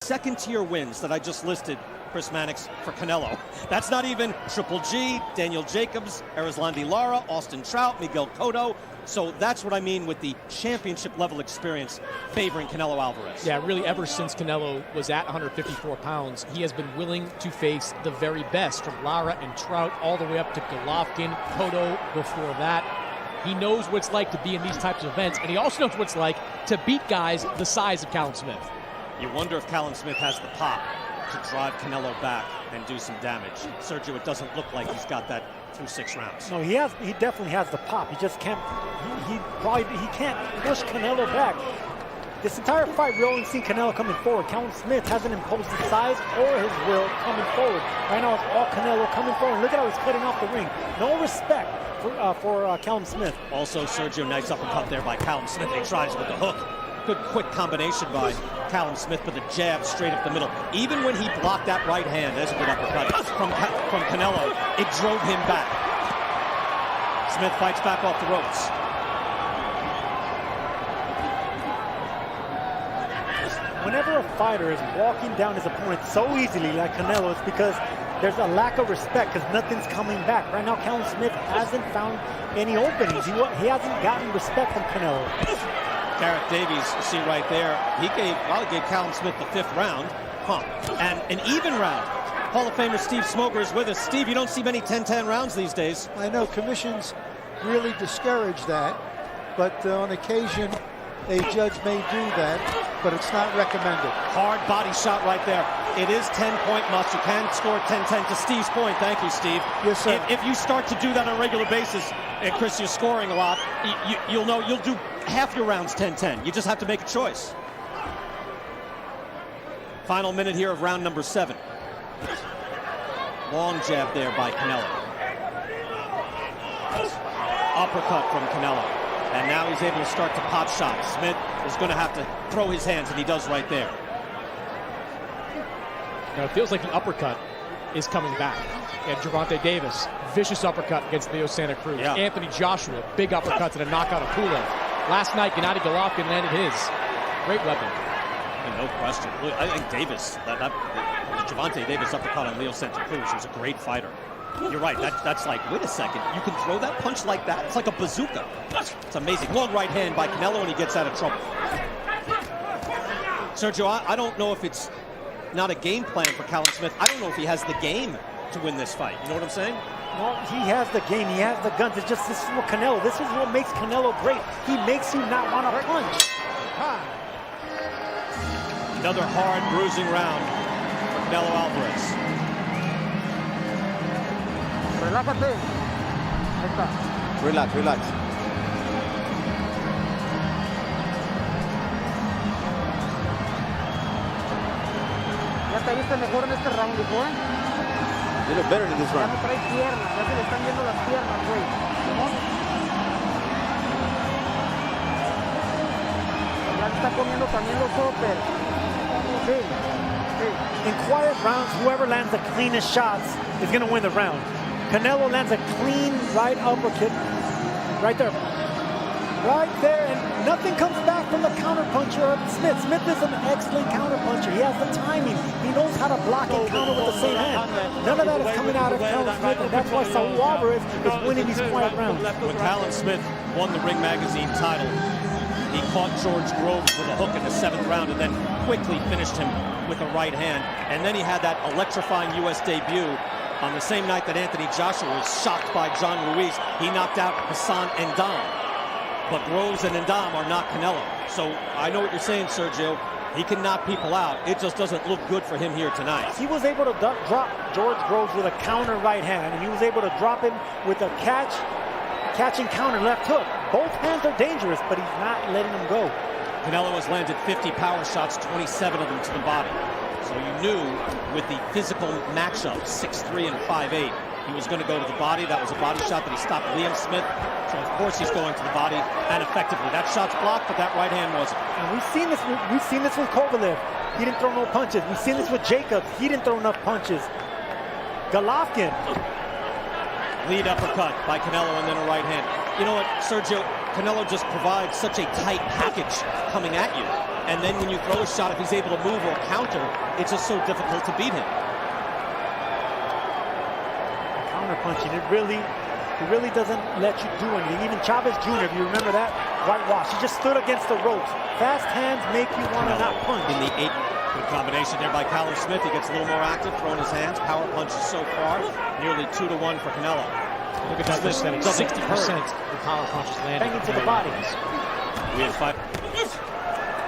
Second-tier wins that I just listed, Chris Mannix, for Canelo. That's not even Triple G, Daniel Jacobs, Erislandy Lara, Austin Trout, Miguel Cotto. So that's what I mean with the championship-level experience favoring Canelo Alvarez. Yeah, really, ever since Canelo was at 154 pounds, he has been willing to face the very best, from Lara and Trout all the way up to Golovkin, Cotto before that. He knows what it's like to be in these types of events, and he also knows what it's like to beat guys the size of Callum Smith. You wonder if Callum Smith has the pop to drive Canelo back and do some damage. Sergio, it doesn't look like he's got that through 6 rounds. No, he definitely has the pop. He just can't. He can't push Canelo back. This entire fight, we only seen Canelo coming forward. Callum Smith hasn't imposed his size or his will coming forward. Right now, it's all Canelo coming forward. Look at how he's cutting off the ring. No respect for Callum Smith. Also, Sergio, nice uppercut there by Callum Smith. He tries with the hook. Good quick combination by Callum Smith, but the jab straight up the middle. Even when he blocked that right hand, there's a good uppercut from Canelo, it drove him back. Smith fights back off the ropes. Whenever a fighter is walking down his opponent so easily like Canelo, it's because there's a lack of respect, because nothing's coming back. Right now, Callum Smith hasn't found any openings. He hasn't gotten respect from Canelo. Garrett Davies, you see right there, he gave Callum Smith the 5th round, and an even round. Hall of Famer Steve Smoger is with us. Steve, you don't see many 10-10 rounds these days. I know commissions really discourage that, but on occasion a judge may do that, but it's not recommended. Hard body shot right there. It is 10-point must. You can score 10-10 to Steve's point. Thank you, Steve. Yes, sir. If you start to do that on a regular basis, and Chris, you're scoring a lot, you'll know you'll do half your rounds 10-10. You just have to make a choice. Final minute here of round number 7. Long jab there by Canelo. Uppercut from Canelo. And now he's able to start to pop shots. Smith is going to have to throw his hands, and he does right there. Now it feels like the uppercut is coming back. And Gervonta Davis, vicious uppercut against Leo Santa Cruz. Yeah. Anthony Joshua, big uppercut to the knockout of Pulev. Last night, Gennady Golovkin landed his. Great weapon. No question. I think Davis, the Gervonta Davis uppercut on Leo Santa Cruz was a great fighter. You're right. That's like, wait a second. You can throw that punch like that? It's like a bazooka. It's amazing. Long right hand by Canelo, and he gets out of trouble. Sergio, I don't know if it's not a game plan for Callum Smith. I don't know if he has the game to win this fight. You know what I'm saying? No, he has the game. He has the guns. It's just, this is what Canelo. This is what makes Canelo great. He makes you not want to punch. Another hard bruising round for Canelo Alvarez. Relájate. Ahí está. Relax, relax. Ya te viste mejor en este round, hijo, ¿eh? You look better in this Ya round. no trae piernas, ya se le están viendo las piernas, güey. ¿Cómo? Ya está comiendo también los uppers. Sí, sí. In quiet rounds, whoever lands the cleanest shots is going to win the round. Canelo lands a clean right uppercut right there. Right there, and nothing comes back from the counterpuncher of Smith. Smith is an excellent counterpuncher. He has the timing. He knows how to block and counter with the same hand. None of that is coming out of Callum Smith, and that's why Saul Alvarez is winning these quiet rounds. When Callum Smith won the Ring Magazine title, he caught George Groves with a hook in the 7th round and then quickly finished him with a right hand. And then he had that electrifying U.S. debut on the same night that Anthony Joshua was shocked by John Ruiz. He knocked out Hassan Ndam. But Groves and Ndam are not Canelo. So I know what you're saying, Sergio. He can knock people out. It just doesn't look good for him here tonight. He was able to drop George Groves with a counter right hand, and he was able to drop him with a catching counter left hook. Both hands are dangerous, but he's not letting them go. Canelo has landed 50 power shots, 27 of them to the body. So you knew with the physical matchup, 6'3" and 5'8", he was going to go to the body. That was a body shot that he stopped Liam Smith. So of course he's going to the body, and effectively. That shot's blocked, but that right hand wasn't. And we've seen this with Kovalev. He didn't throw no punches. We've seen this with Jacobs. He didn't throw enough punches. Golovkin. Lead uppercut by Canelo, and then a right hand. You know what, Sergio? Canelo just provides such a tight package coming at you. And then when you throw a shot, if he's able to move or counter, it's just so difficult to beat him. Counter-punching, it really doesn't let you do anything. Even Chavez Jr., if you remember that, whitewash. He just stood against the ropes. Fast hands make you want to not punch. In the 8th, good combination there by Callum Smith. He gets a little more active, throwing his hands. Power punches so far, nearly 2-1 for Canelo. Look at that percentage, 60% the power punches landing. Banging to the body. We have 5.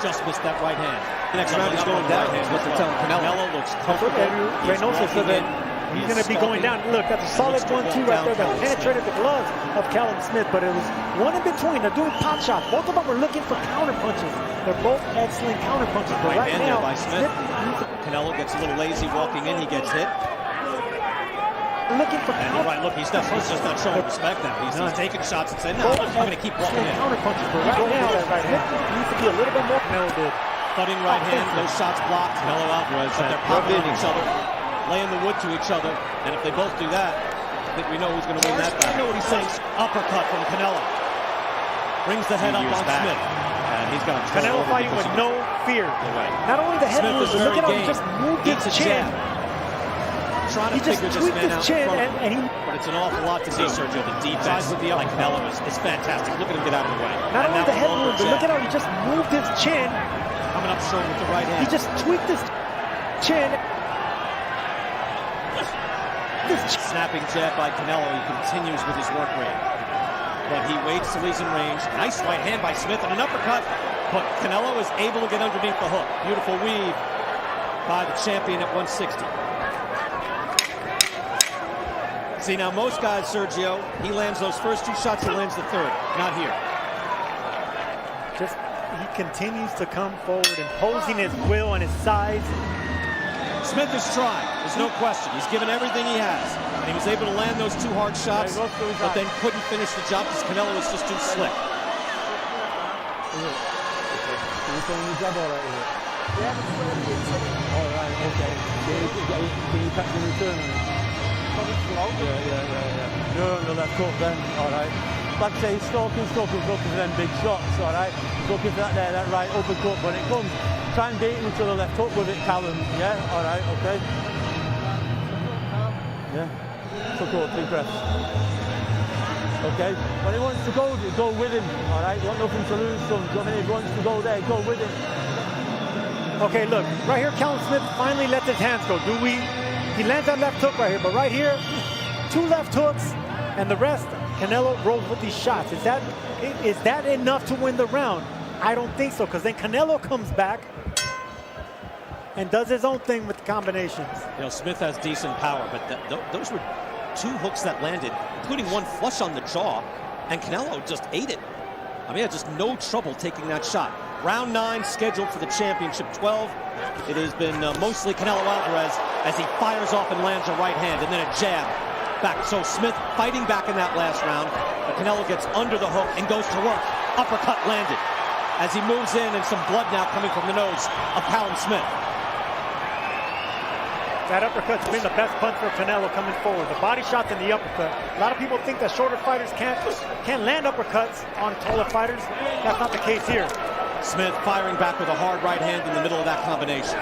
Just missed that right hand. The next round is going down. That's what they're telling Canelo. Canelo looks comfortable. Reynoso said that he's going to be going down. Look, that's a solid 1-2 right there that penetrated the gloves of Callum Smith, but it was one in between. They're doing pot shots. Both of them are looking for counter punches. They're both excellent counter punches. But right now, by Smith. Canelo gets a little lazy walking in. He gets hit. Looking for counter. Right, look, he's just not showing respect now. He's taking shots and saying, no, I'm going to keep walking in. Counter punches, but right now, that right hand needs to be a little bit more. Canelo did. Thudding right hand, those shots blocked. Canelo Alvarez, but they're popping at each other, laying the wood to each other, and if they both do that, I think we know who's going to win that battle. You know what he's saying? Uppercut from Canelo. Brings the head up on Smith. And he's got Canelo fighting with no fear. Not only the head moves, but look at how he just moved his chin. Trying to figure this man out in front. But it's an awful lot to see, Sergio. The defense like Canelo is fantastic. Look at him get out of the way. Not only the head move, but look at how he just moved his chin. Coming up short with the right hand. He just tweaked his chin. Snapping jab by Canelo. He continues with his work rate. But he waits till he's in range. Nice right hand by Smith and an uppercut. But Canelo is able to get underneath the hook. Beautiful weave by the champion at 160. See, now most guys, Sergio, he lands those first 2 shots, he lands the third. Not here. Just, he continues to come forward, imposing his will and his size. Smith is trying, there's no question. He's given everything he has. And he was able to land those 2 hard shots, but then couldn't finish the job because Canelo was just too slick. No, that's cool then, alright. Like I say, he's stalking, looking for them big shots, alright. Looking for that right uppercut when it comes. Try and beat him to the left hook with it, Callum. Yeah, alright, okay. Yeah, so cool, 3 breaths. Okay, when he wants to go with him, alright. You want nothing to lose, son. I mean, if he wants to go there, go with him. Okay, look, right here, Callum Smith finally lets his hands go. He lands that left hook right here, but right here, 2 left hooks, and the rest, Canelo rolls with these shots. Is that enough to win the round? I don't think so, because then Canelo comes back and does his own thing with the combinations. You know, Smith has decent power, but those were 2 hooks that landed, including one flush on the jaw, and Canelo just ate it. I mean, he had just no trouble taking that shot. Round 9 scheduled for the championship 12. It has been mostly Canelo Alvarez as he fires off and lands a right hand and then a jab back. So Smith fighting back in that last round, but Canelo gets under the hook and goes to work. Uppercut landed as he moves in, and some blood now coming from the nose of Callum Smith. That uppercut's been the best punch for Canelo coming forward. The body shots and the uppercut. A lot of people think that shorter fighters can't land uppercuts on taller fighters. That's not the case here. Smith firing back with a hard right hand in the middle of that combination.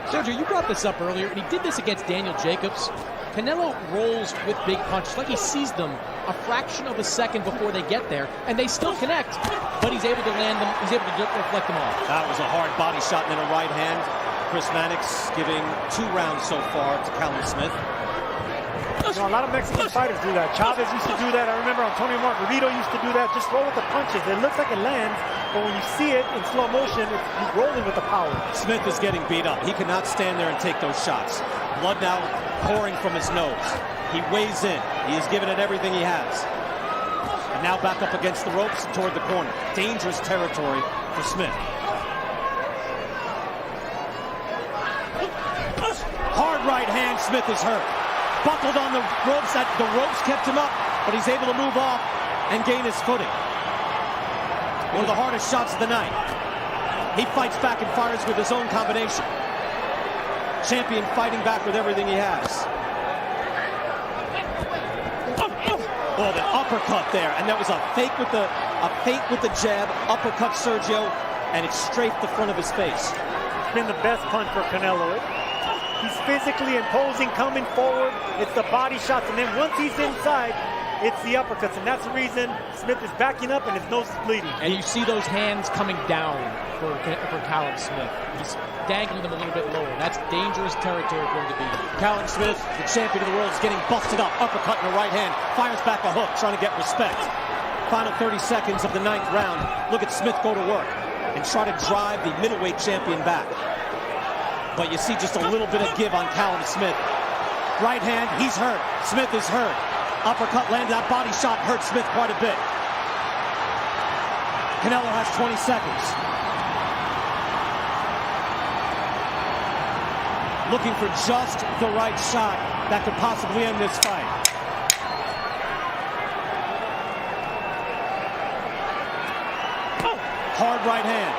Sergio, you brought this up earlier, and he did this against Daniel Jacobs. Canelo rolls with big punches, like he sees them a fraction of a second before they get there, and they still connect, but he's able to land them, he's able to reflect them off. That was a hard body shot and then a right hand. Chris Mannix giving 2 rounds so far to Callum Smith. You know, a lot of Mexican fighters do that. Chavez used to do that. I remember Antonio Margarito used to do that. Just roll with the punches. It looks like it lands, but when you see it in slow motion, he's rolling with the power. Smith is getting beat up. He cannot stand there and take those shots. Blood now pouring from his nose. He weighs in. He has given it everything he has. And now back up against the ropes toward the corner. Dangerous territory for Smith. Hard right hand. Smith is hurt. Buckled on the ropes. The ropes kept him up, but he's able to move off and gain his footing. One of the hardest shots of the night. He fights back and fires with his own combination. Champion fighting back with everything he has. Oh, the uppercut there, and that was a fake with the jab, uppercut, Sergio. and it strafed the front of his face. It's been the best punch for Canelo. He's physically imposing, coming forward. It's the body shots, and then once he's inside, it's the uppercuts, and that's the reason Smith is backing up and his nose is bleeding. And you see those hands coming down for Callum Smith. He's dangling them a little bit lower. That's dangerous territory for him to be in. Callum Smith, the champion of the world, is getting busted up. Uppercut in the right hand. Fires back a hook, trying to get respect. Final 30 seconds of the 9th round. Look at Smith go to work and try to drive the middleweight champion back. But you see just a little bit of give on Callum Smith. Right hand, he's hurt. Smith is hurt. Uppercut landed. That body shot hurt Smith quite a bit. Canelo has 20 seconds. Looking for just the right shot that could possibly end this fight. Hard right hand.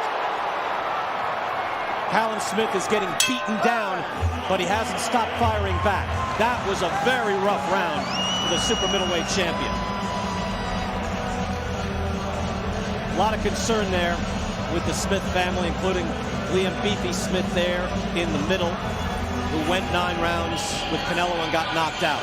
Callum Smith is getting beaten down, but he hasn't stopped firing back. That was a very rough round for the super middleweight champion. A lot of concern there with the Smith family, including Liam Beefy Smith there in the middle, who went 9 rounds with Canelo and got knocked out.